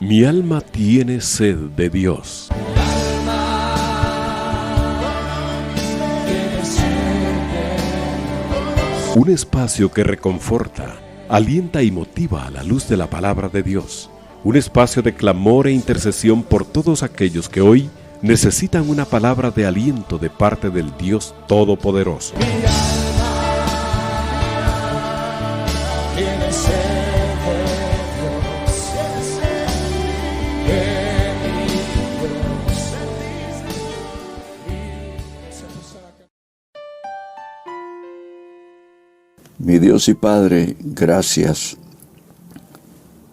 Mi alma tiene sed de Dios. Un espacio que reconforta, alienta y motiva a la luz de la palabra de Dios. Un espacio de clamor e intercesión por todos aquellos que hoy necesitan una palabra de aliento de parte del Dios Todopoderoso. Mi Dios y Padre, gracias,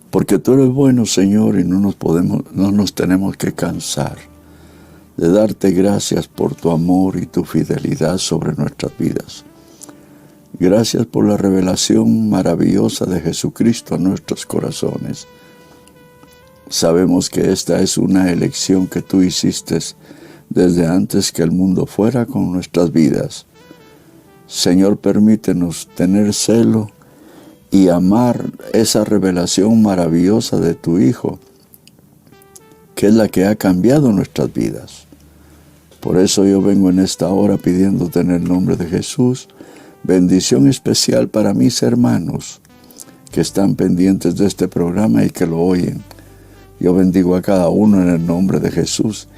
porque tú eres bueno, Señor, y no nos tenemos que cansar de darte gracias por tu amor y tu fidelidad sobre nuestras vidas. Gracias por la revelación maravillosa de Jesucristo a nuestros corazones. Sabemos que esta es una elección que tú hiciste desde antes que el mundo fuera con nuestras vidas. Señor, permítenos tener celo y amar esa revelación maravillosa de tu Hijo, que es la que ha cambiado nuestras vidas. Por eso yo vengo en esta hora pidiéndote en el nombre de Jesús, bendición especial para mis hermanos que están pendientes de este programa y que lo oyen. Yo bendigo a cada uno en el nombre de Jesús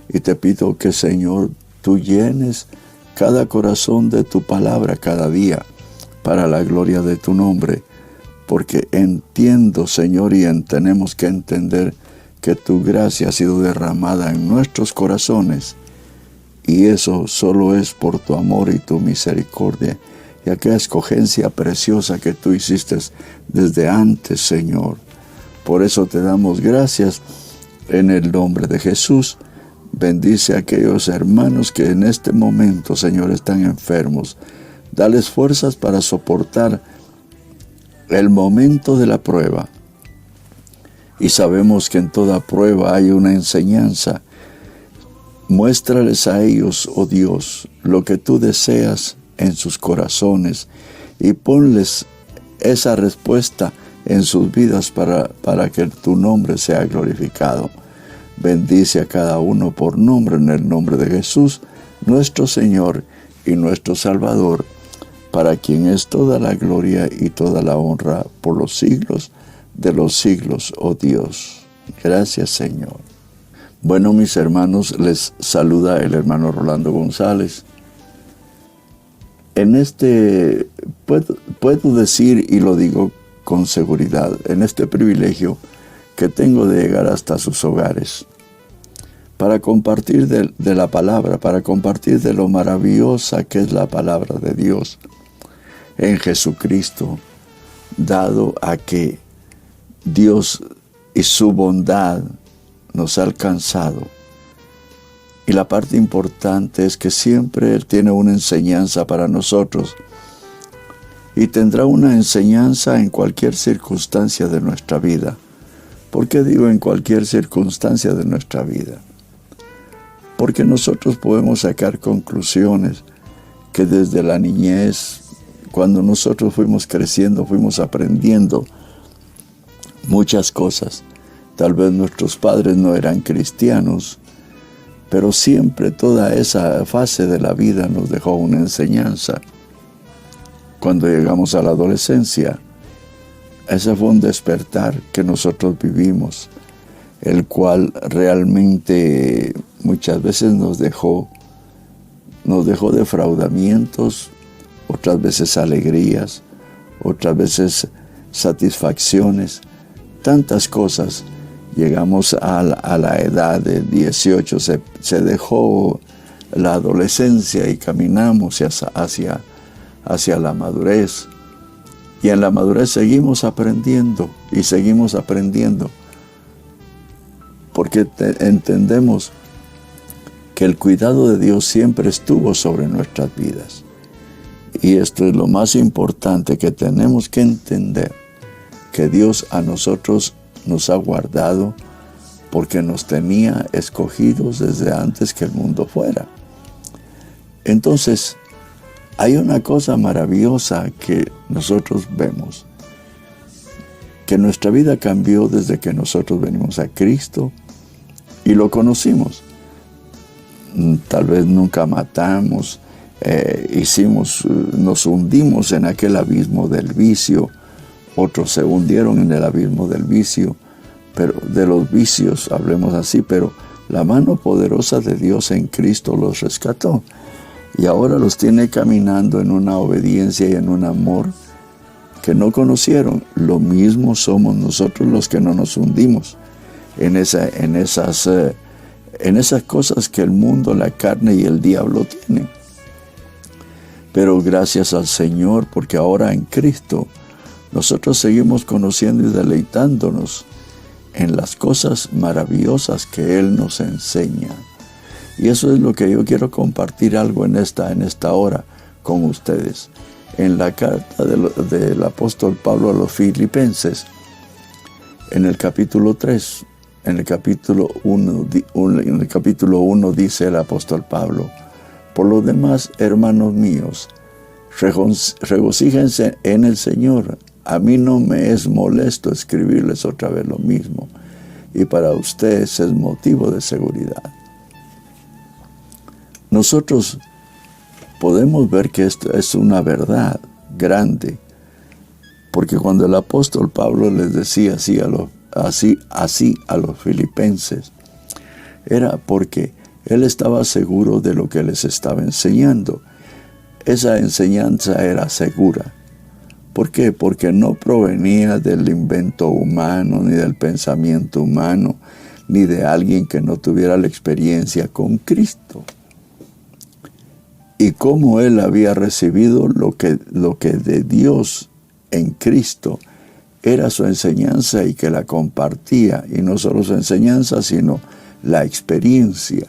y te pido que, Señor, tú llenes cada corazón de tu palabra cada día para la gloria de tu nombre, porque entiendo, Señor, y tenemos que entender que tu gracia ha sido derramada en nuestros corazones, y eso solo es por tu amor y tu misericordia, y aquella escogencia preciosa que tú hiciste desde antes, Señor. Por eso te damos gracias en el nombre de Jesús. Bendice a aquellos hermanos que en este momento, Señor, están enfermos. Dales fuerzas para soportar el momento de la prueba. Y sabemos que en toda prueba hay una enseñanza. Muéstrales a ellos, oh Dios, lo que tú deseas en sus corazones y ponles esa respuesta en sus vidas para que tu nombre sea glorificado. Bendice a cada uno por nombre en el nombre de Jesús, nuestro Señor y nuestro Salvador, para quien es toda la gloria y toda la honra por los siglos de los siglos, oh Dios. Gracias, Señor. Bueno, mis hermanos, les saluda el hermano Rolando González. En puedo decir, y lo digo con seguridad, en este privilegio que tengo de llegar hasta sus hogares, para compartir de la palabra, para compartir de lo maravillosa que es la palabra de Dios en Jesucristo, dado a que Dios y su bondad nos ha alcanzado. Y la parte importante es que siempre Él tiene una enseñanza para nosotros, y tendrá una enseñanza en cualquier circunstancia de nuestra vida. ¿Por qué digo en cualquier circunstancia de nuestra vida? Porque nosotros podemos sacar conclusiones que desde la niñez, cuando nosotros fuimos creciendo, fuimos aprendiendo muchas cosas. Tal vez nuestros padres no eran cristianos, pero siempre toda esa fase de la vida nos dejó una enseñanza. Cuando llegamos a la adolescencia, ese fue un despertar que nosotros vivimos, el cual realmente muchas veces nos dejó defraudamientos, otras veces alegrías, otras veces satisfacciones, tantas cosas. Llegamos a la edad de 18, se dejó la adolescencia y caminamos hacia la madurez. Y en la madurez seguimos aprendiendo y seguimos aprendiendo, porque entendemos que el cuidado de Dios siempre estuvo sobre nuestras vidas. Y esto es lo más importante que tenemos que entender, que Dios a nosotros nos ha guardado porque nos tenía escogidos desde antes que el mundo fuera. Entonces, hay una cosa maravillosa que nosotros vemos. que nuestra vida cambió desde que nosotros venimos a Cristo y lo conocimos. Tal vez nunca matamos, nos hundimos en aquel abismo del vicio, otros se hundieron en el abismo del vicio, pero de los vicios, hablemos así, pero la mano poderosa de Dios en Cristo los rescató y ahora los tiene caminando en una obediencia y en un amor que no conocieron. Lo mismo somos nosotros los que no nos hundimos en esas cosas que el mundo, la carne y el diablo tienen. Pero gracias al Señor, porque ahora en Cristo nosotros seguimos conociendo y deleitándonos en las cosas maravillosas que Él nos enseña. Y eso es lo que yo quiero compartir algo en esta hora con ustedes. En la carta del apóstol Pablo a los Filipenses, en el capítulo 3, en el capítulo 1 dice el apóstol Pablo: por lo demás, hermanos míos, regocíjense en el Señor. A mí no me es molesto escribirles otra vez lo mismo, y para ustedes es motivo de seguridad. Nosotros podemos ver que esto es una verdad grande, porque cuando el apóstol Pablo les decía así a los filipenses, era porque él estaba seguro de lo que les estaba enseñando. Esa enseñanza era segura. ¿Por qué? Porque no provenía del invento humano, ni del pensamiento humano, ni de alguien que no tuviera la experiencia con Cristo. Y como él había recibido lo que de Dios en Cristo era su enseñanza y que la compartía, y no solo su enseñanza, sino la experiencia.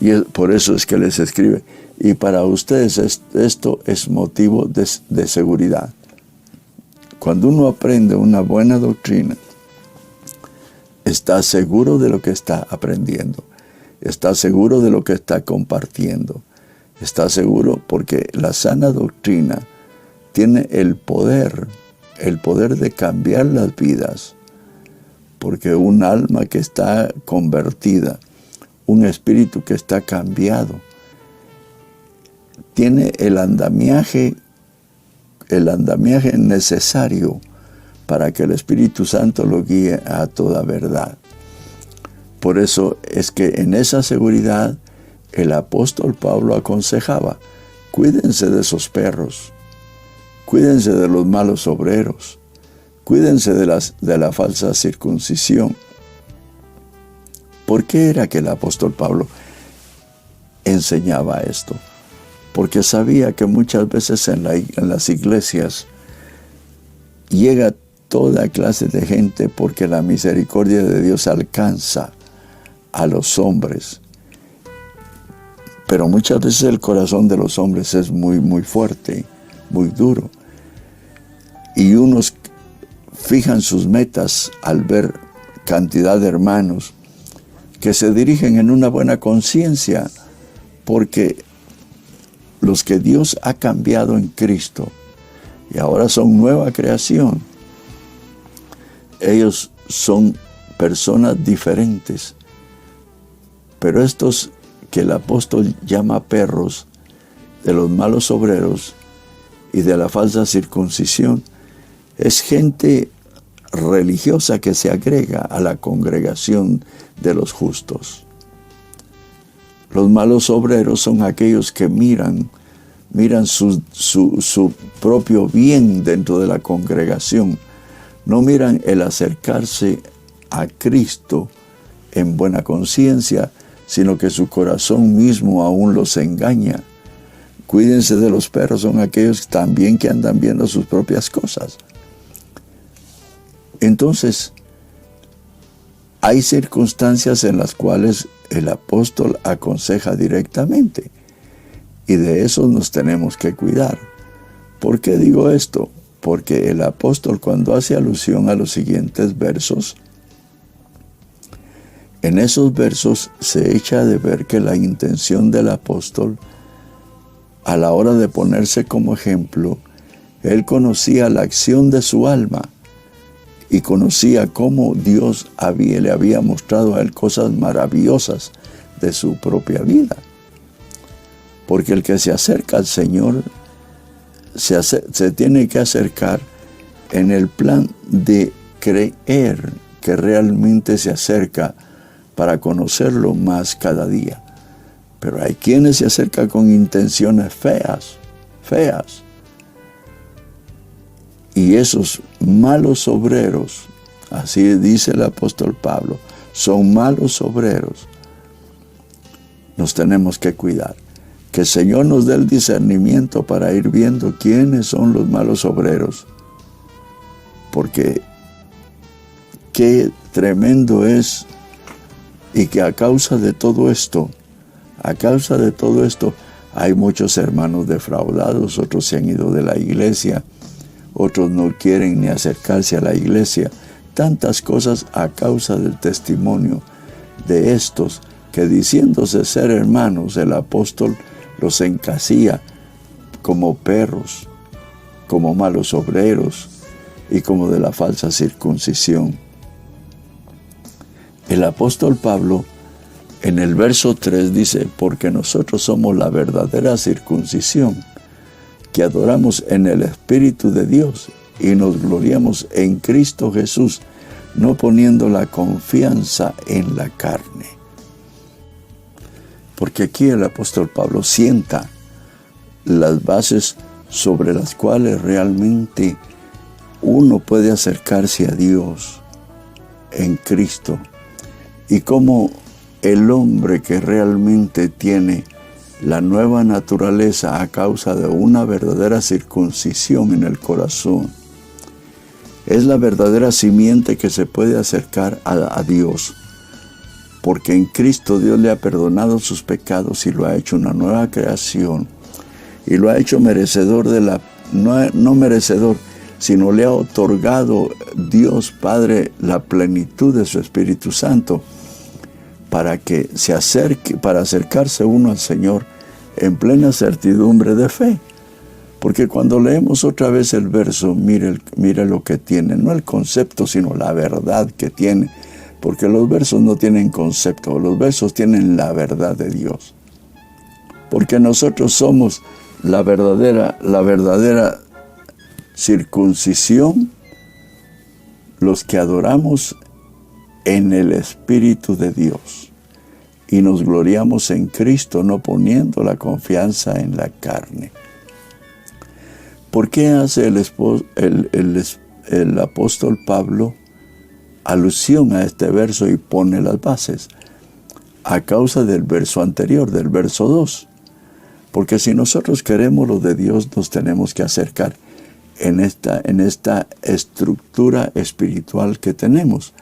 Y por eso es que les escribe: y para ustedes esto es motivo de seguridad. Cuando uno aprende una buena doctrina, está seguro de lo que está aprendiendo, está seguro de lo que está compartiendo, está seguro porque la sana doctrina tiene el poder de cambiar las vidas, porque un alma que está convertida, un espíritu que está cambiado, tiene el andamiaje necesario para que el Espíritu Santo lo guíe a toda verdad. Por eso es que en esa seguridad el apóstol Pablo aconsejaba: cuídense de esos perros, cuídense de los malos obreros, cuídense de la falsa circuncisión. ¿Por qué era que el apóstol Pablo enseñaba esto? Porque sabía que muchas veces en las iglesias llega toda clase de gente, porque la misericordia de Dios alcanza a los hombres. Pero muchas veces el corazón de los hombres es muy, muy fuerte, muy duro. Y unos fijan sus metas al ver cantidad de hermanos que se dirigen en una buena conciencia, porque los que Dios ha cambiado en Cristo y ahora son nueva creación, ellos son personas diferentes. Pero estos que el apóstol llama perros, de los malos obreros y de la falsa circuncisión, es gente religiosa que se agrega a la congregación de los justos. Los malos obreros son aquellos que miran su propio bien dentro de la congregación. No miran el acercarse a Cristo en buena conciencia, sino que su corazón mismo aún los engaña. Cuídense de los perros, son aquellos también que andan viendo sus propias cosas. Entonces, hay circunstancias en las cuales el apóstol aconseja directamente, y de eso nos tenemos que cuidar. ¿Por qué digo esto? Porque el apóstol, cuando hace alusión a los siguientes versos, en esos versos se echa de ver que la intención del apóstol, a la hora de ponerse como ejemplo, él conocía la acción de su alma y conocía cómo Dios le había mostrado a él cosas maravillosas de su propia vida. Porque el que se acerca al Señor se tiene que acercar en el plan de creer que realmente se acerca para conocerlo más cada día. Pero hay quienes se acercan con intenciones feas. Y esos malos obreros, así dice el apóstol Pablo, son malos obreros. Nos tenemos que cuidar. Que el Señor nos dé el discernimiento para ir viendo quiénes son los malos obreros. Porque qué tremendo es, y que a causa de todo esto, hay muchos hermanos defraudados, otros se han ido de la iglesia, otros no quieren ni acercarse a la iglesia. Tantas cosas a causa del testimonio de estos que, diciéndose ser hermanos, el apóstol los encasilla como perros, como malos obreros y como de la falsa circuncisión. El apóstol Pablo en el verso 3 dice: porque nosotros somos la verdadera circuncisión, que adoramos en el Espíritu de Dios y nos gloriamos en Cristo Jesús, no poniendo la confianza en la carne. Porque aquí el apóstol Pablo sienta las bases sobre las cuales realmente uno puede acercarse a Dios en Cristo, y cómo el hombre que realmente tiene la nueva naturaleza a causa de una verdadera circuncisión en el corazón es la verdadera simiente que se puede acercar a Dios, porque en Cristo Dios le ha perdonado sus pecados y lo ha hecho una nueva creación, y lo ha hecho merecedor no merecedor, sino le ha otorgado Dios Padre la plenitud de su Espíritu Santo, para que se acerque, para acercarse uno al Señor en plena certidumbre de fe. Porque cuando leemos otra vez el verso, mire lo que tiene, no el concepto, sino la verdad que tiene. Porque los versos no tienen concepto, los versos tienen la verdad de Dios. Porque nosotros somos la verdadera circuncisión, los que adoramos en el Espíritu de Dios y nos gloriamos en Cristo, no poniendo la confianza en la carne. ¿Por qué hace el apóstol Pablo alusión a este verso y pone las bases? A causa del verso anterior, del verso 2. Porque si nosotros queremos lo de Dios, nos tenemos que acercar en esta estructura espiritual que tenemos.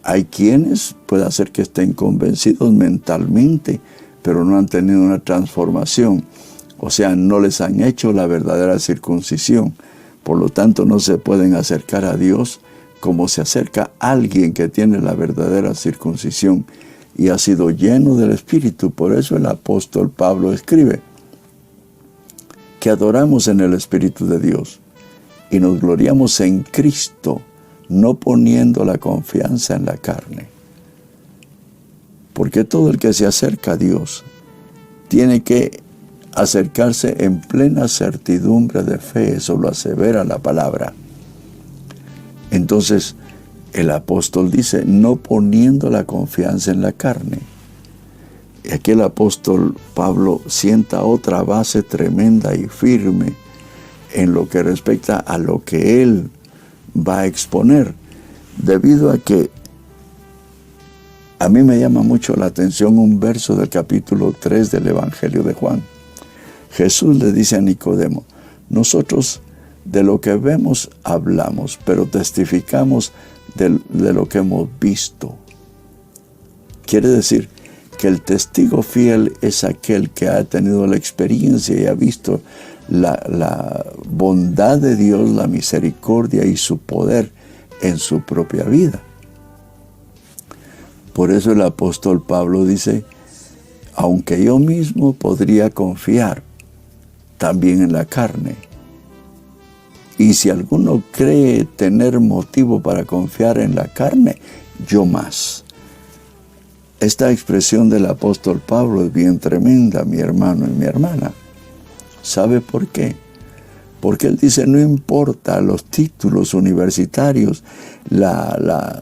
Hay quienes puede ser que estén convencidos mentalmente, pero no han tenido una transformación. O sea, no les han hecho la verdadera circuncisión. Por lo tanto, no se pueden acercar a Dios como se acerca alguien que tiene la verdadera circuncisión y ha sido lleno del Espíritu. Por eso el apóstol Pablo escribe que adoramos en el Espíritu de Dios y nos gloriamos en Cristo, no poniendo la confianza en la carne. Porque todo el que se acerca a Dios tiene que acercarse en plena certidumbre de fe. Eso lo asevera la palabra. Entonces, el apóstol dice, no poniendo la confianza en la carne. Y aquí el apóstol Pablo sienta otra base tremenda y firme en lo que respecta a lo que él va a exponer, debido a que a mí me llama mucho la atención un verso del capítulo 3 del Evangelio de Juan. Jesús le dice a Nicodemo, nosotros de lo que vemos hablamos, pero testificamos de lo que hemos visto. Quiere decir que el testigo fiel es aquel que ha tenido la experiencia y ha visto la bondad de Dios, la misericordia y su poder en su propia vida. Por eso el apóstol Pablo dice, aunque yo mismo podría confiar también en la carne, Y si alguno cree tener motivo para confiar en la carne, yo más. Esta expresión del apóstol Pablo es bien tremenda, mi hermano y mi hermana. ¿Sabe por qué? Porque él dice, no importa los títulos universitarios, la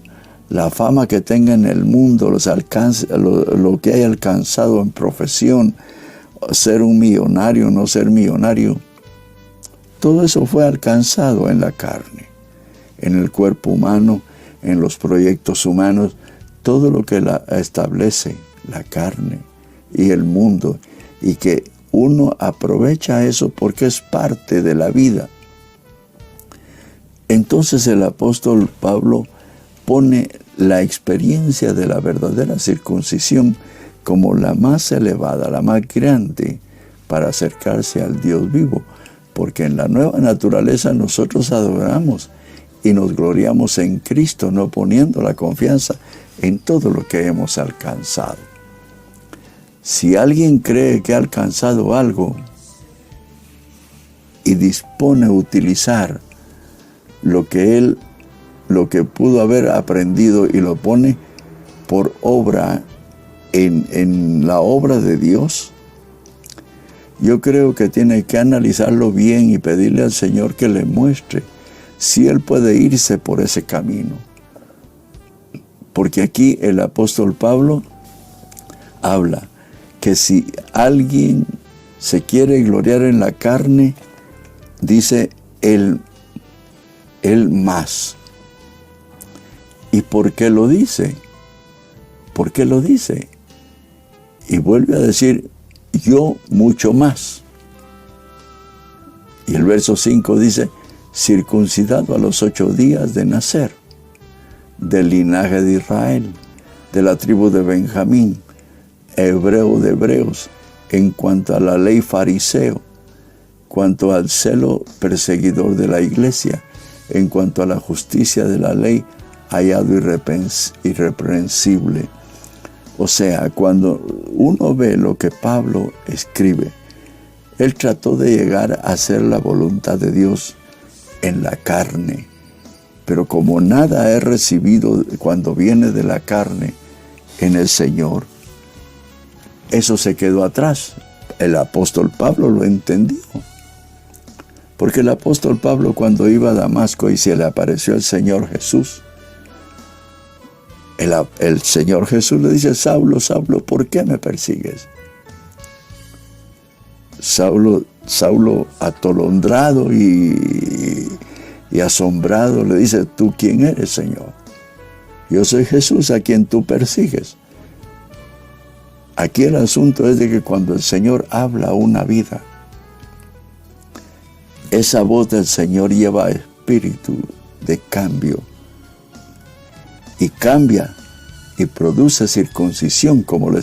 fama que tenga en el mundo, los alcances, lo que haya alcanzado en profesión, ser un millonario, no ser millonario. Todo eso fue alcanzado en la carne, en el cuerpo humano, en los proyectos humanos, todo lo que establece la carne y el mundo, y que uno aprovecha eso porque es parte de la vida. Entonces el apóstol Pablo pone la experiencia de la verdadera circuncisión como la más elevada, la más grande para acercarse al Dios vivo, porque en la nueva naturaleza nosotros adoramos y nos gloriamos en Cristo, no poniendo la confianza en todo lo que hemos alcanzado. Si alguien cree que ha alcanzado algo y dispone a utilizar lo que pudo haber aprendido y lo pone por obra en la obra de Dios, yo creo que tiene que analizarlo bien y pedirle al Señor que le muestre si él puede irse por ese camino. Porque aquí el apóstol Pablo habla que si alguien se quiere gloriar en la carne, dice él más. ¿Y por qué lo dice? ¿Por qué lo dice? Y vuelve a decir, yo mucho más. Y el verso 5 dice, circuncidado a los 8 días de nacer, del linaje de Israel, de la tribu de Benjamín, hebreo de hebreos, en cuanto a la ley fariseo, cuanto al celo perseguidor de la iglesia, en cuanto a la justicia de la ley, hallado irreprensible. O sea, cuando uno ve lo que Pablo escribe, él trató de llegar a hacer la voluntad de Dios en la carne. Pero como nada he recibido cuando viene de la carne en el Señor, eso se quedó atrás. El apóstol Pablo lo entendió. Porque el apóstol Pablo, cuando iba a Damasco y se le apareció el Señor Jesús, el Señor Jesús le dice, Saulo, Saulo, ¿por qué me persigues? Saulo atolondrado y asombrado le dice, ¿tú quién eres, Señor? Yo soy Jesús a quien tú persigues. Aquí el asunto es de que cuando el Señor habla a una vida, esa voz del Señor lleva espíritu de cambio y cambia y produce circuncisión, como le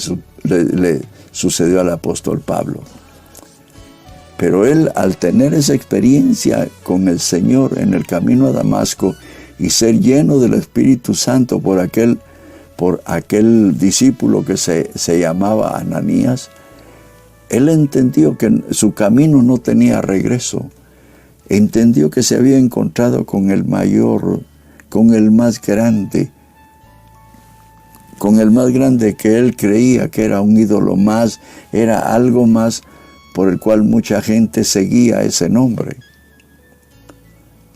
sucedió al apóstol Pablo. Pero él, al tener esa experiencia con el Señor en el camino a Damasco y ser lleno del Espíritu Santo por aquel discípulo que se llamaba Ananías, él entendió que su camino no tenía regreso. Entendió que se había encontrado con el mayor, con el más grande que él creía que era un ídolo más, era algo más por el cual mucha gente seguía ese nombre.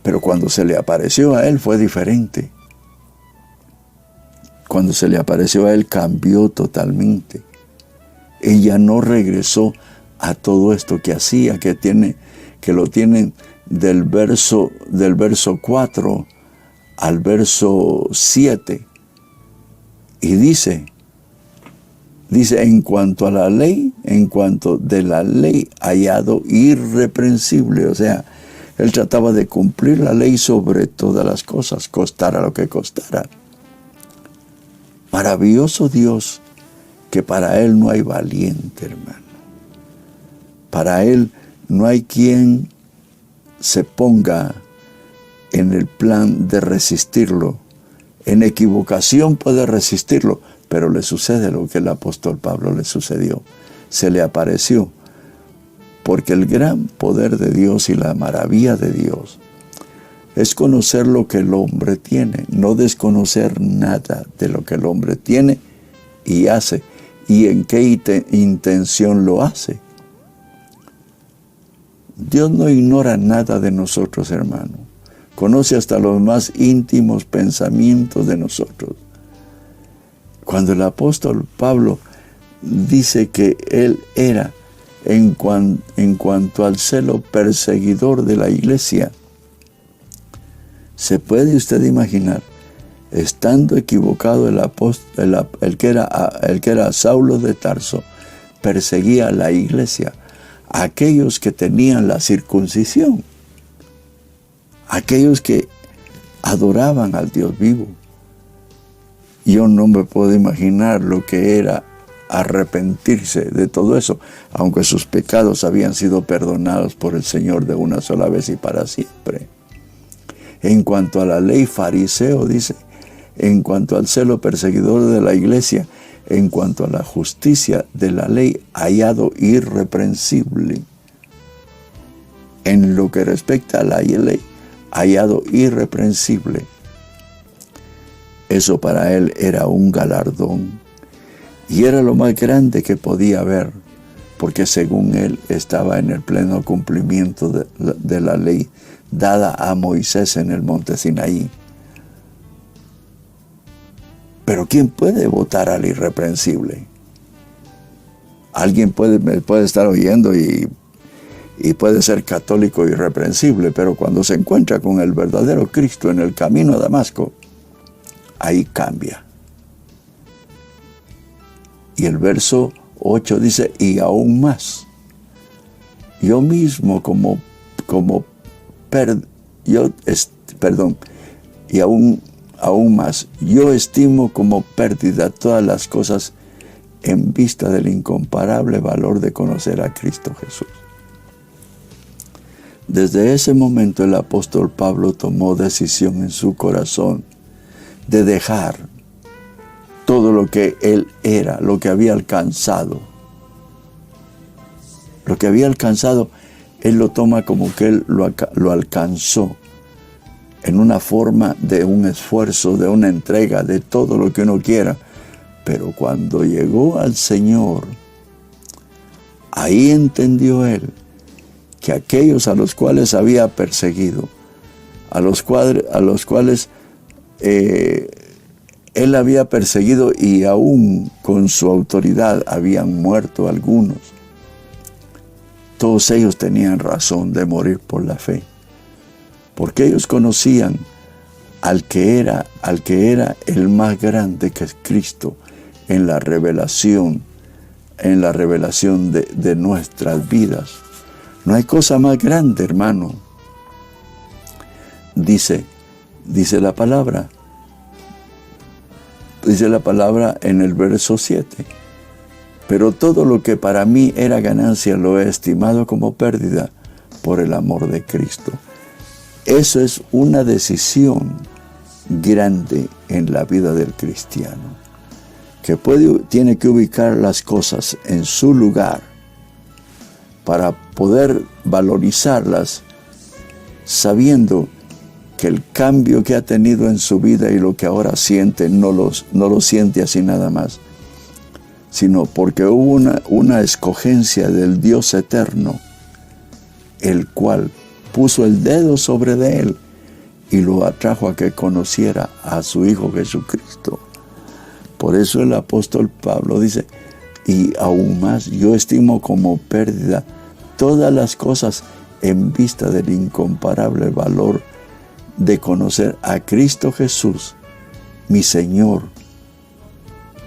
Pero cuando se le apareció a él fue diferente. Cuando se le apareció a él cambió totalmente. Ella no regresó a todo esto que hacía, que lo tienen del verso 4 al verso 7. Y dice, en cuanto a la ley, en cuanto de la ley hallado irreprensible. O sea, él trataba de cumplir la ley sobre todas las cosas, costara lo que costara. Maravilloso Dios, que para Él no hay valiente, hermano. Para Él no hay quien se ponga en el plan de resistirlo. En equivocación puede resistirlo, pero le sucede lo que el apóstol Pablo le sucedió. Se le apareció, porque el gran poder de Dios y la maravilla de Dios es conocer lo que el hombre tiene, no desconocer nada de lo que el hombre tiene y hace, y en qué intención lo hace. Dios no ignora nada de nosotros, hermano. Conoce hasta los más íntimos pensamientos de nosotros. Cuando el apóstol Pablo dice que él era, en cuanto al celo, perseguidor de la iglesia, ¿se puede usted imaginar? Estando equivocado el que era Saulo de Tarso, perseguía a la iglesia, a aquellos que tenían la circuncisión, aquellos que adoraban al Dios vivo. Yo no me puedo imaginar lo que era arrepentirse de todo eso, aunque sus pecados habían sido perdonados por el Señor de una sola vez y para siempre. En cuanto a la ley, fariseo, dice, en cuanto al celo, perseguidor de la iglesia, en cuanto a la justicia de la ley, hallado irreprensible. En lo que respecta a la ley, hallado irreprensible. Eso para él era un galardón. Y era lo más grande que podía haber, porque según él estaba en el pleno cumplimiento de la ley dada a Moisés en el monte Sinaí. Pero ¿quién puede votar al irreprensible? Alguien puede estar oyendo y puede ser católico irreprensible, pero cuando se encuentra con el verdadero Cristo en el camino a Damasco, ahí cambia. Y el verso 8 dice, y aún más, yo mismo y aún más, yo estimo como pérdida todas las cosas en vista del incomparable valor de conocer a Cristo Jesús. Desde ese momento el apóstol Pablo tomó decisión en su corazón de dejar todo lo que él era, lo que había alcanzado. Lo que había alcanzado, él lo toma como que él lo alcanzó en una forma de un esfuerzo, de una entrega, de todo lo que uno quiera. Pero cuando llegó al Señor, ahí entendió él que aquellos a los cuales había perseguido, a los cuales él había perseguido y aún con su autoridad habían muerto algunos, todos ellos tenían razón de morir por la fe, porque ellos conocían al que era el más grande, que es Cristo, en la revelación de nuestras vidas. No hay cosa más grande, hermano. Dice la palabra en el verso 7. Pero todo lo que para mí era ganancia lo he estimado como pérdida por el amor de Cristo. Eso es una decisión grande en la vida del cristiano, que tiene que ubicar las cosas en su lugar para poder valorizarlas, sabiendo que el cambio que ha tenido en su vida y lo que ahora siente no lo siente así nada más, sino porque hubo una escogencia del Dios eterno, el cual puso el dedo sobre de él y lo atrajo a que conociera a su Hijo Jesucristo. Por eso el apóstol Pablo dice, y aún más, yo estimo como pérdida todas las cosas en vista del incomparable valor de conocer a Cristo Jesús, mi Señor.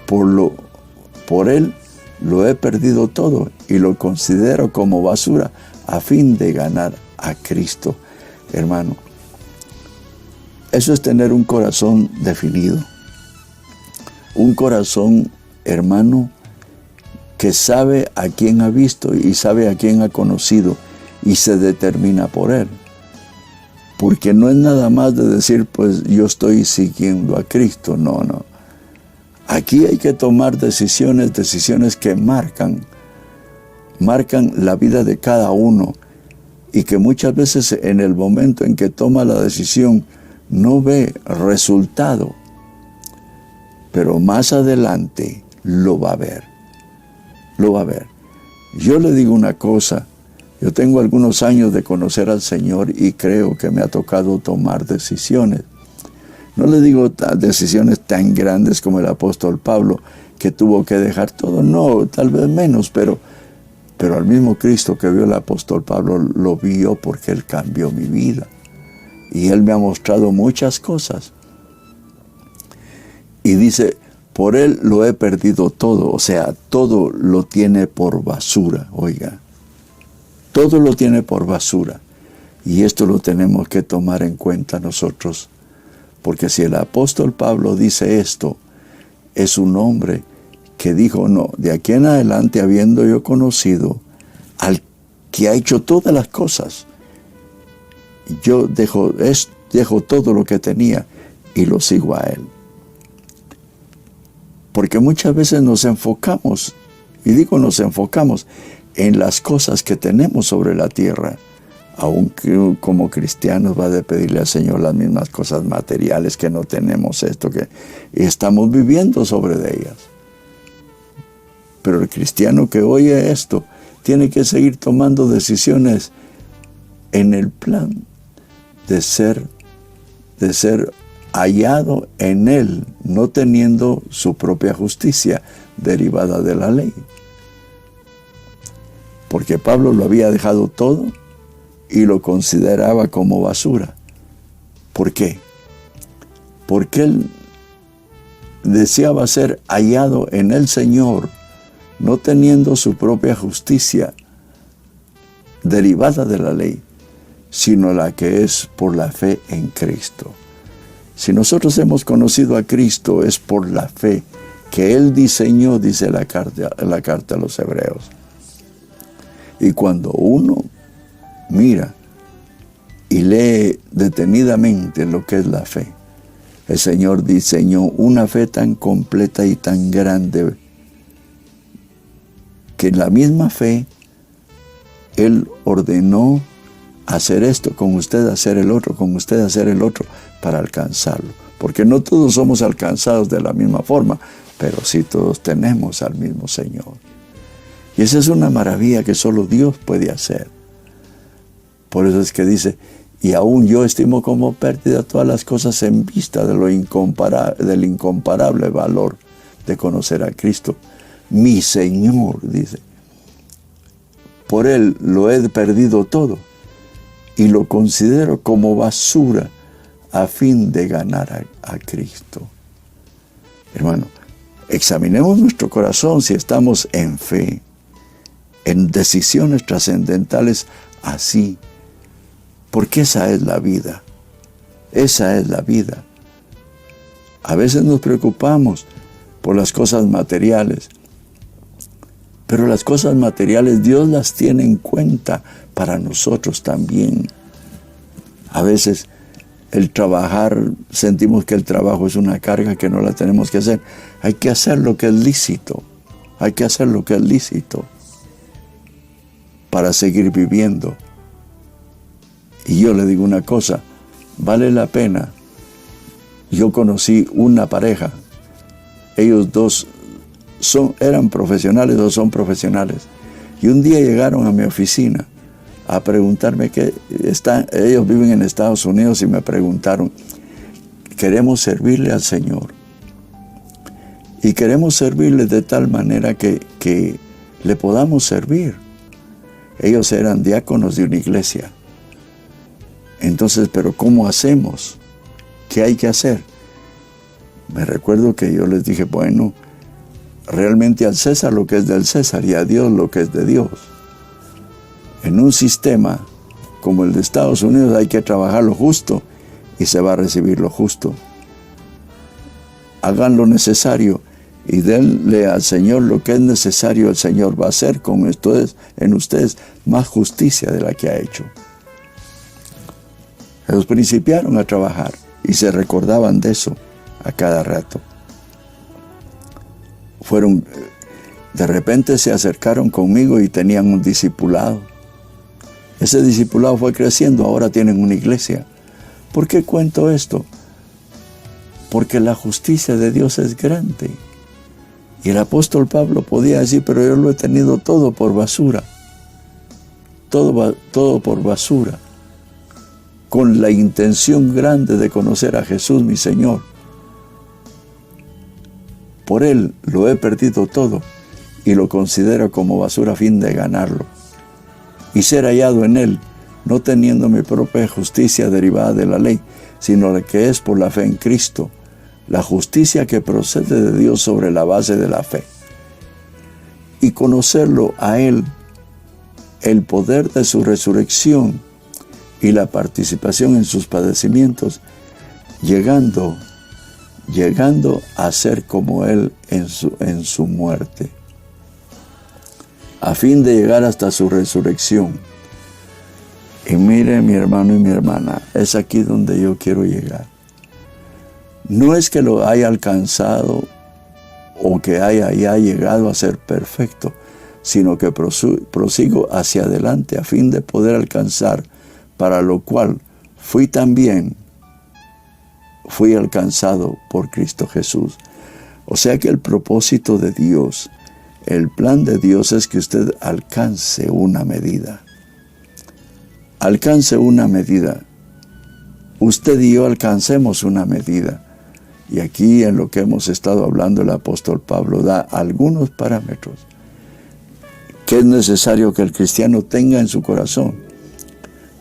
Por Él lo he perdido todo y lo considero como basura a fin de ganar a Cristo. Hermano, eso es tener un corazón definido. Un corazón, hermano, que sabe a quién ha visto y sabe a quién ha conocido y se determina por él. Porque no es nada más de decir, pues yo estoy siguiendo a Cristo. No. Aquí hay que tomar decisiones que marcan la vida de cada uno. y que muchas veces en el momento en que toma la decisión no ve resultado, pero más adelante lo va a ver. Lo va a ver. Yo le digo una cosa, yo tengo algunos años de conocer al Señor y creo que me ha tocado tomar decisiones. No le digo decisiones tan grandes como el apóstol Pablo, que tuvo que dejar todo, no, tal vez menos, pero al mismo Cristo que vio el apóstol Pablo, lo vio porque Él cambió mi vida. Y Él me ha mostrado muchas cosas. Y dice, por Él lo he perdido todo, o sea, todo lo tiene por basura, oiga. Todo lo tiene por basura. Y esto lo tenemos que tomar en cuenta nosotros. Porque si el apóstol Pablo dice esto, es un hombre que dijo, no, de aquí en adelante, habiendo yo conocido al que ha hecho todas las cosas, yo dejo todo lo que tenía y lo sigo a Él. Porque muchas veces nos enfocamos, y digo nos enfocamos, en las cosas que tenemos sobre la tierra. Aunque como cristianos va a pedirle al Señor las mismas cosas materiales que no tenemos esto, que estamos viviendo sobre de ellas. Pero el cristiano que oye esto tiene que seguir tomando decisiones en el plan de ser hallado en Él, no teniendo su propia justicia derivada de la ley. Porque Pablo lo había dejado todo y lo consideraba como basura. ¿Por qué? Porque él deseaba ser hallado en el Señor, no teniendo su propia justicia derivada de la ley, sino la que es por la fe en Cristo. Si nosotros hemos conocido a Cristo, es por la fe que Él diseñó, dice la carta a los Hebreos. Y cuando uno mira y lee detenidamente lo que es la fe, el Señor diseñó una fe tan completa y tan grande que en la misma fe Él ordenó hacer esto, con usted hacer el otro, con usted hacer el otro, para alcanzarlo. Porque no todos somos alcanzados de la misma forma, pero sí todos tenemos al mismo Señor. Y esa es una maravilla que solo Dios puede hacer. Por eso es que dice, y aún yo estimo como pérdida todas las cosas en vista de del incomparable valor de conocer a Cristo. Mi Señor, dice, por Él lo he perdido todo y lo considero como basura a fin de ganar a Cristo. Hermano, examinemos nuestro corazón si estamos en fe, en decisiones trascendentales así, porque esa es la vida. Esa es la vida. A veces nos preocupamos por las cosas materiales, pero las cosas materiales Dios las tiene en cuenta para nosotros también. A veces el trabajar, sentimos que el trabajo es una carga que no la tenemos que hacer. Hay que hacer lo que es lícito. Hay que hacer lo que es lícito para seguir viviendo. Y yo le digo una cosa, vale la pena. Yo conocí una pareja, ellos dos eran profesionales o son profesionales, y un día llegaron a mi oficina a preguntarme ellos viven en Estados Unidos y me preguntaron, queremos servirle al Señor y queremos servirle de tal manera que le podamos servir. Ellos eran diáconos de una iglesia. Entonces, ¿pero cómo hacemos? ¿Qué hay que hacer? Me recuerdo que yo les dije, bueno, realmente al César lo que es del César y a Dios lo que es de Dios. En un sistema como el de Estados Unidos hay que trabajar lo justo y se va a recibir lo justo. Hagan lo necesario y denle al Señor lo que es necesario. El Señor va a hacer con ustedes, en ustedes más justicia de la que ha hecho. Ellos principiaron a trabajar y se recordaban de eso a cada rato. De repente se acercaron conmigo y tenían un discipulado. Ese discipulado fue creciendo, ahora tienen una iglesia. ¿Por qué cuento esto? Porque la justicia de Dios es grande. Y el apóstol Pablo podía decir, pero yo lo he tenido todo por basura. Todo por basura. Con la intención grande de conocer a Jesús, mi Señor. Por Él lo he perdido todo y lo considero como basura a fin de ganarlo. Y ser hallado en Él, no teniendo mi propia justicia derivada de la ley, sino la que es por la fe en Cristo, la justicia que procede de Dios sobre la base de la fe. Y conocerlo a Él, el poder de su resurrección y la participación en sus padecimientos, llegando a ser como Él en su muerte, a fin de llegar hasta su resurrección. Y mire, mi hermano y mi hermana, es aquí donde yo quiero llegar. No es que lo haya alcanzado o que haya ya llegado a ser perfecto, sino que prosigo hacia adelante a fin de poder alcanzar, para lo cual fui alcanzado por Cristo Jesús. O sea que el propósito de Dios, el plan de Dios es que usted alcance una medida. Alcance una medida. Usted y yo alcancemos una medida. Y aquí en lo que hemos estado hablando, el apóstol Pablo da algunos parámetros que es necesario que el cristiano tenga en su corazón.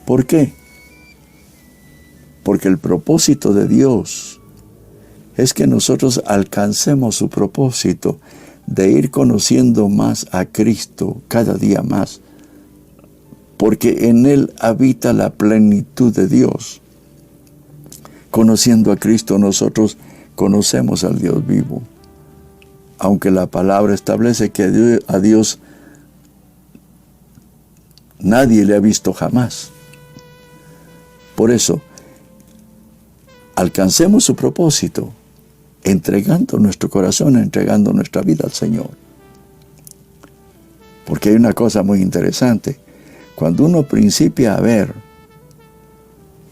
¿Por qué? Porque el propósito de Dios es que nosotros alcancemos su propósito de ir conociendo más a Cristo cada día más, porque en Él habita la plenitud de Dios. Conociendo a Cristo, nosotros conocemos al Dios vivo, aunque la palabra establece que a Dios nadie le ha visto jamás. Por eso, alcancemos su propósito, entregando nuestro corazón, entregando nuestra vida al Señor. Porque hay una cosa muy interesante. Cuando uno principia a ver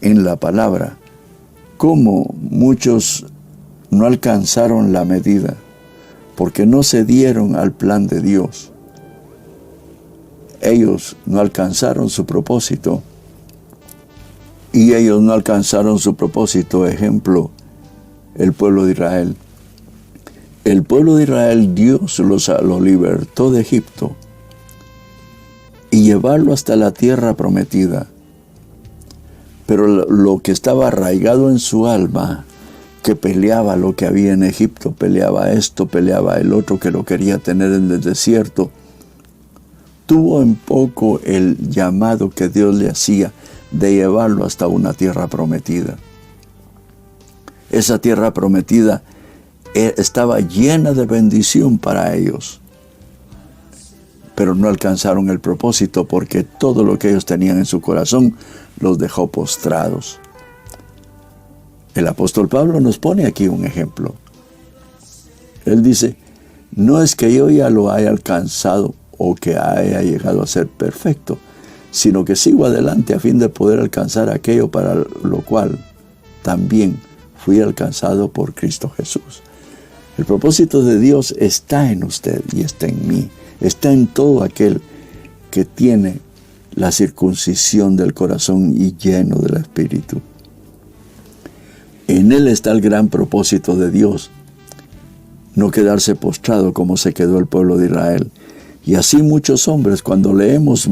en la palabra cómo muchos no alcanzaron la medida, porque no se dieron al plan de Dios. Ellos no alcanzaron su propósito. Y ellos no alcanzaron su propósito. Ejemplo, el pueblo de Israel. El pueblo de Israel, Dios lo libertó de Egipto y llevarlo hasta la tierra prometida. Pero lo que estaba arraigado en su alma, que peleaba lo que había en Egipto, peleaba esto, peleaba el otro, que lo quería tener en el desierto, tuvo en poco el llamado que Dios le hacía de llevarlo hasta una tierra prometida. Esa tierra prometida estaba llena de bendición para ellos, pero no alcanzaron el propósito porque todo lo que ellos tenían en su corazón los dejó postrados. El apóstol Pablo nos pone aquí un ejemplo. Él dice, no es que yo ya lo haya alcanzado o que haya llegado a ser perfecto, sino que sigo adelante a fin de poder alcanzar aquello para lo cual también fui alcanzado por Cristo Jesús. El propósito de Dios está en usted y está en mí, está en todo aquel que tiene la circuncisión del corazón y lleno del Espíritu. En Él está el gran propósito de Dios, no quedarse postrado como se quedó el pueblo de Israel. Y así muchos hombres, cuando leemos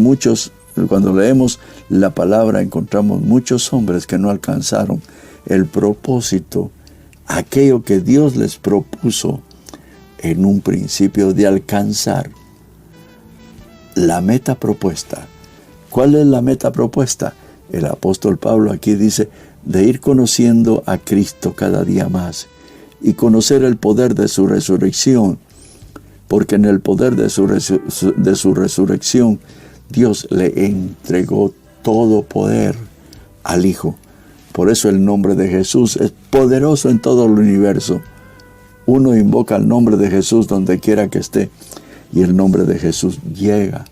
la palabra, encontramos muchos hombres que no alcanzaron el propósito, aquello que Dios les propuso en un principio de alcanzar la meta propuesta. ¿Cuál es la meta propuesta? El apóstol Pablo aquí dice, de ir conociendo a Cristo cada día más y conocer el poder de su resurrección, porque en el poder de su resurrección Dios le entregó todo poder al Hijo. Por eso el nombre de Jesús es poderoso en todo el universo. Uno invoca el nombre de Jesús donde quiera que esté y el nombre de Jesús llega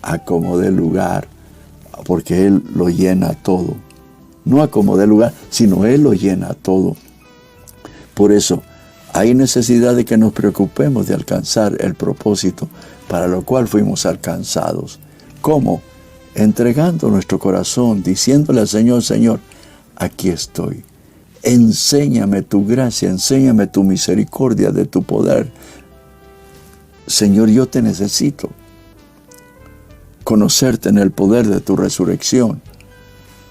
a como dé lugar porque Él lo llena todo. No a como de lugar, sino Él lo llena todo. Por eso, hay necesidad de que nos preocupemos de alcanzar el propósito para lo cual fuimos alcanzados. ¿Cómo? Entregando nuestro corazón, diciéndole al Señor, Señor, aquí estoy. Enséñame tu gracia, enséñame tu misericordia de tu poder. Señor, yo te necesito. Conocerte en el poder de tu resurrección.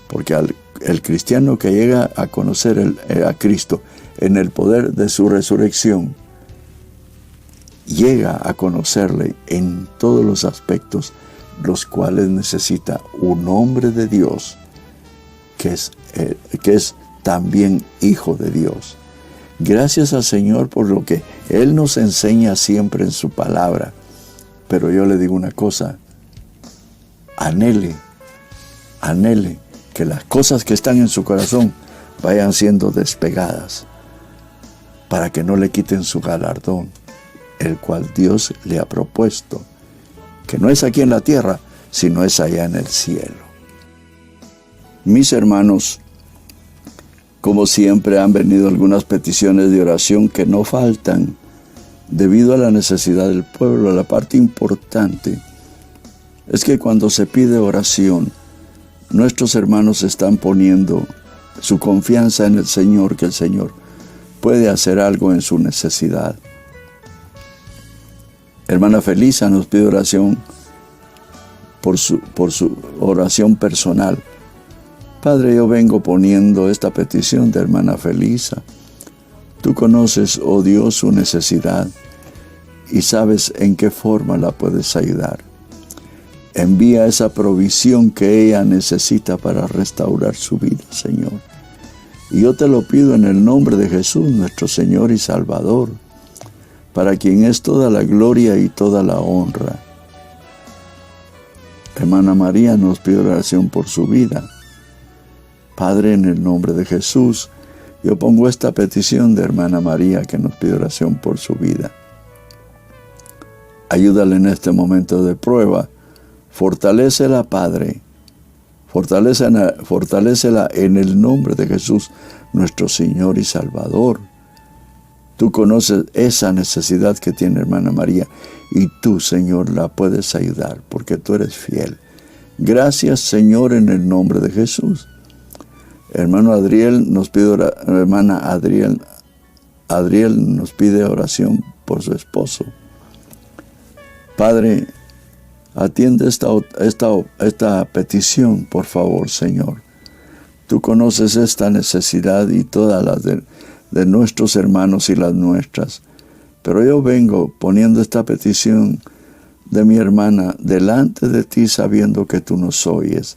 Porque el cristiano que llega a conocer a Cristo en el poder de su resurrección, llega a conocerle en todos los aspectos, los cuales necesita un hombre de Dios, que es también hijo de Dios. Gracias al Señor por lo que Él nos enseña siempre en su palabra. Pero yo le digo una cosa, anhele que las cosas que están en su corazón vayan siendo despegadas, para que no le quiten su galardón, el cual Dios le ha propuesto, que no es aquí en la tierra, sino es allá en el cielo. Mis hermanos, como siempre han venido algunas peticiones de oración que no faltan, debido a la necesidad del pueblo. La parte importante es que cuando se pide oración, nuestros hermanos están poniendo su confianza en el Señor, que el Señor puede hacer algo en su necesidad. Hermana Felisa nos pide oración por su oración personal. Padre, yo vengo poniendo esta petición de hermana Felisa. Tú conoces, oh Dios, su necesidad y sabes en qué forma la puedes ayudar. Envía esa provisión que ella necesita para restaurar su vida, Señor. Y yo te lo pido en el nombre de Jesús, nuestro Señor y Salvador, para quien es toda la gloria y toda la honra. Hermana María nos pide oración por su vida. Padre, en el nombre de Jesús, yo pongo esta petición de hermana María que nos pide oración por su vida. Ayúdale en este momento de prueba. Fortalécela, Padre. Fortalécela en el nombre de Jesús, nuestro Señor y Salvador. Tú conoces esa necesidad que tiene hermana María y tú, Señor, la puedes ayudar porque tú eres fiel. Gracias, Señor, en el nombre de Jesús. Hermano Adriel nos pide hermana Adriel nos pide oración por su esposo. Padre, atiende esta petición, por favor, Señor. Tú conoces esta necesidad y todas las de nuestros hermanos y las nuestras. Pero yo vengo poniendo esta petición de mi hermana delante de ti, sabiendo que tú nos oyes.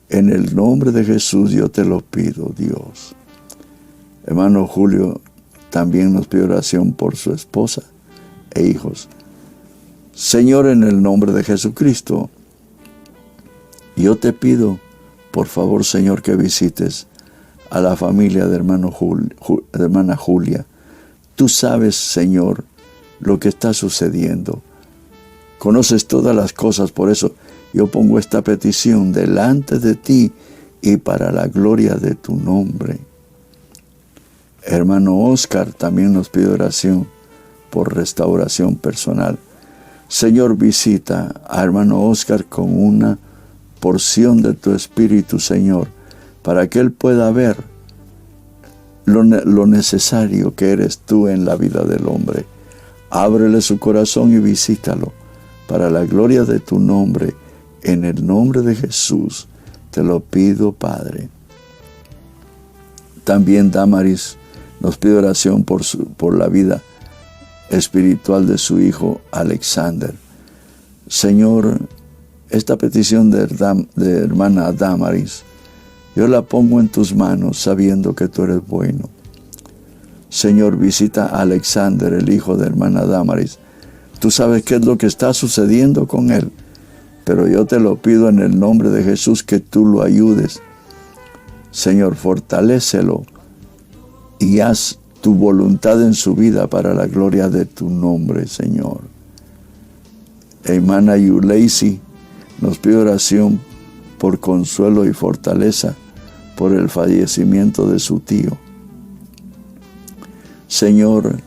En el nombre de Jesús yo te lo pido, Dios. Hermano Julio también nos pide oración por su esposa e hijos. Señor, en el nombre de Jesucristo, yo te pido, por favor, Señor, que visites a la familia de hermana Julia. Tú sabes, Señor, lo que está sucediendo. Conoces todas las cosas, por eso yo pongo esta petición delante de ti y para la gloria de tu nombre. Hermano Oscar también nos pide oración por restauración personal. Señor, visita a hermano Oscar con una porción de tu Espíritu, Señor, para que él pueda ver lo necesario que eres tú en la vida del hombre. Ábrele su corazón y visítalo para la gloria de tu nombre. En el nombre de Jesús te lo pido, Padre. También Damaris nos pide oración por la vida espiritual de su hijo Alexander. Señor, esta petición de hermana Damaris, yo la pongo en tus manos sabiendo que tú eres bueno. Señor, visita a Alexander, el hijo de hermana Damaris. Tú sabes qué es lo que está sucediendo con él, pero yo te lo pido en el nombre de Jesús que tú lo ayudes. Señor, fortalécelo y haz tu voluntad en su vida para la gloria de tu nombre, Señor. Hermana Yuleisi nos pide oración por consuelo y fortaleza por el fallecimiento de su tío. Señor,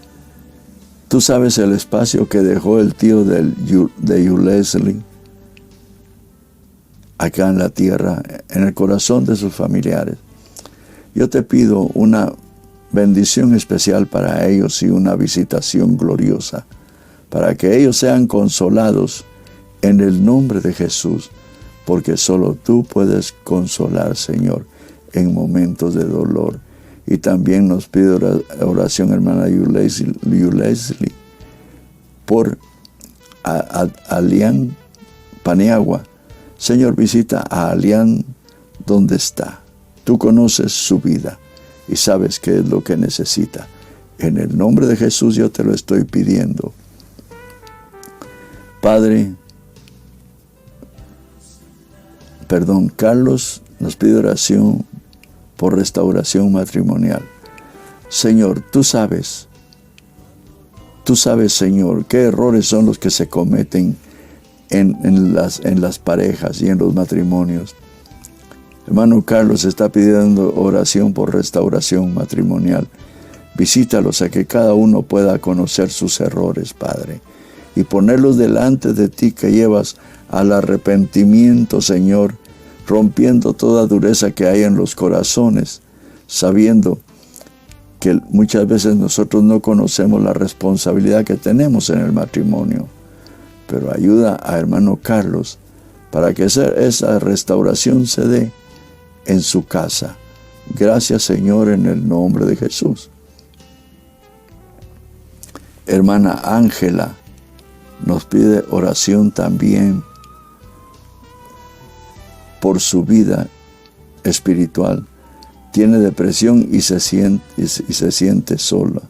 tú sabes el espacio que dejó el tío de Leslie acá en la tierra, en el corazón de sus familiares. Yo te pido una bendición especial para ellos y una visitación gloriosa, para que ellos sean consolados en el nombre de Jesús, porque solo tú puedes consolar, Señor, en momentos de dolor. Y también nos pide oración, hermana Leslie, por Alian Paniagua. Señor, visita a Alian donde está. Tú conoces su vida y sabes qué es lo que necesita. En el nombre de Jesús yo te lo estoy pidiendo. Padre, Carlos nos pide oración por restauración matrimonial. Señor, tú sabes, Señor, qué errores son los que se cometen en las parejas y en los matrimonios. Hermano Carlos está pidiendo oración por restauración matrimonial. Visítalos a que cada uno pueda conocer sus errores, Padre, y ponerlos delante de ti, que llevas al arrepentimiento, Señor, rompiendo toda dureza que hay en los corazones, sabiendo que muchas veces nosotros no conocemos la responsabilidad que tenemos en el matrimonio. Pero ayuda a hermano Carlos para que esa restauración se dé en su casa. Gracias, Señor, en el nombre de Jesús. Hermana Ángela nos pide oración también por su vida espiritual. Tiene depresión y se siente sola.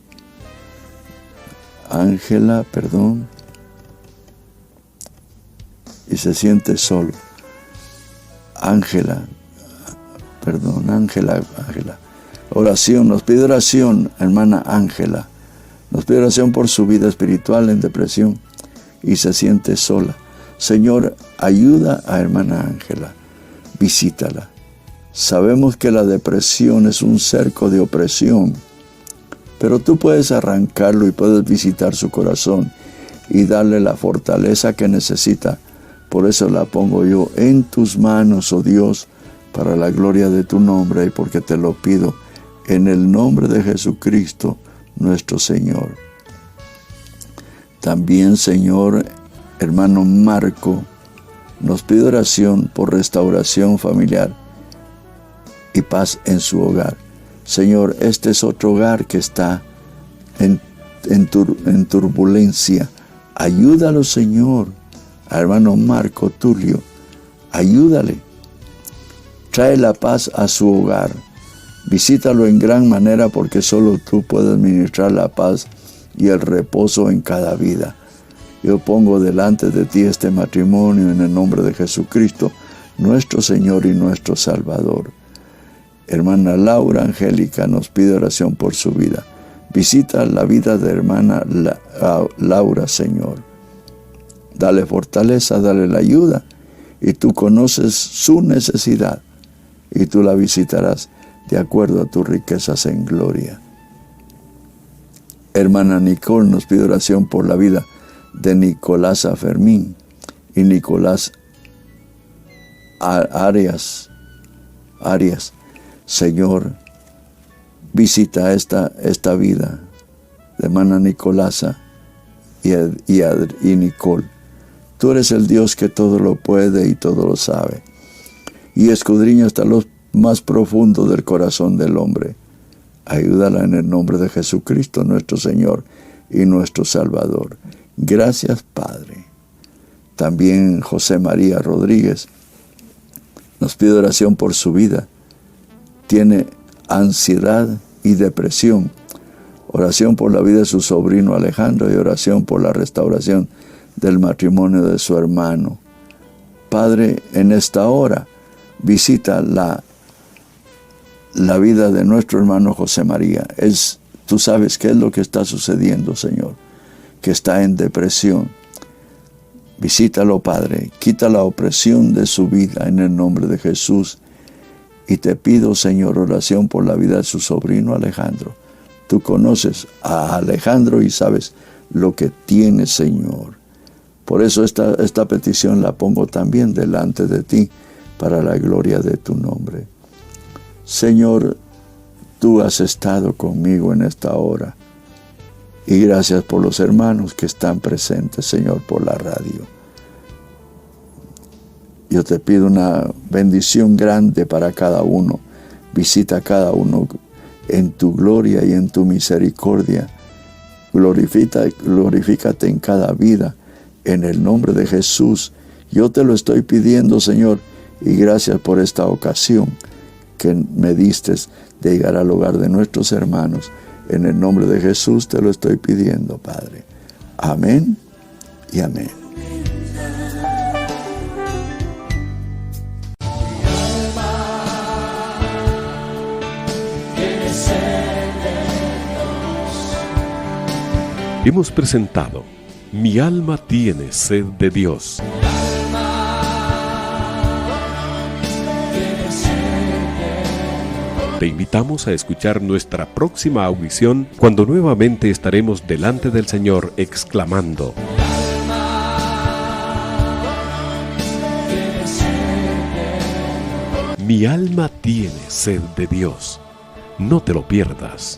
Ángela, y se siente solo. Ángela. Oración, nos pide oración, hermana Ángela. Nos pide oración por su vida espiritual en depresión y se siente sola. Señor, ayuda a hermana Ángela. Visítala. Sabemos que la depresión es un cerco de opresión, pero tú puedes arrancarlo y puedes visitar su corazón y darle la fortaleza que necesita. Por eso la pongo yo en tus manos, oh Dios, para la gloria de tu nombre, y porque te lo pido en el nombre de Jesucristo, nuestro Señor. También, Señor, hermano Marco nos pide oración por restauración familiar y paz en su hogar. Señor, este es otro hogar que está en turbulencia. Ayúdalo, Señor, a hermano Marco Tulio. Ayúdale. Trae la paz a su hogar. Visítalo en gran manera, porque solo tú puedes ministrar la paz y el reposo en cada vida. Yo pongo delante de ti este matrimonio en el nombre de Jesucristo, nuestro Señor y nuestro Salvador. Hermana Laura Angélica nos pide oración por su vida. Visita la vida de hermana Laura, Señor. Dale fortaleza, dale la ayuda, y tú conoces su necesidad, y tú la visitarás de acuerdo a tus riquezas en gloria. Hermana Nicole nos pide oración por la vida de Nicolás Fermín y Nicolás Arias. Señor, visita esta vida de hermana Nicolasa y Nicole. Tú eres el Dios que todo lo puede y todo lo sabe, y escudriña hasta lo más profundo del corazón del hombre. Ayúdala en el nombre de Jesucristo, nuestro Señor y nuestro Salvador. Gracias, Padre. También José María Rodríguez nos pide oración por su vida. Tiene ansiedad y depresión. Oración por la vida de su sobrino Alejandro y oración por la restauración del matrimonio de su hermano. Padre, en esta hora visita la vida de nuestro hermano José María. Tú sabes qué es lo que está sucediendo, Señor, que está en depresión. Visítalo, Padre, quita la opresión de su vida en el nombre de Jesús. Y te pido, Señor, oración por la vida de su sobrino Alejandro. Tú conoces a Alejandro y sabes lo que tiene, Señor. Por eso esta petición la pongo también delante de ti, para la gloria de tu nombre. Señor, tú has estado conmigo en esta hora. Y gracias por los hermanos que están presentes, Señor, por la radio. Yo te pido una bendición grande para cada uno. Visita a cada uno en tu gloria y en tu misericordia. Glorifícate en cada vida, en el nombre de Jesús. Yo te lo estoy pidiendo, Señor, y gracias por esta ocasión que me diste de llegar al hogar de nuestros hermanos. En el nombre de Jesús te lo estoy pidiendo, Padre. Amén y amén. Hemos presentado Mi alma tiene sed de Dios. Te invitamos a escuchar nuestra próxima audición cuando nuevamente estaremos delante del Señor exclamando: Mi alma tiene sed de Dios. No te lo pierdas.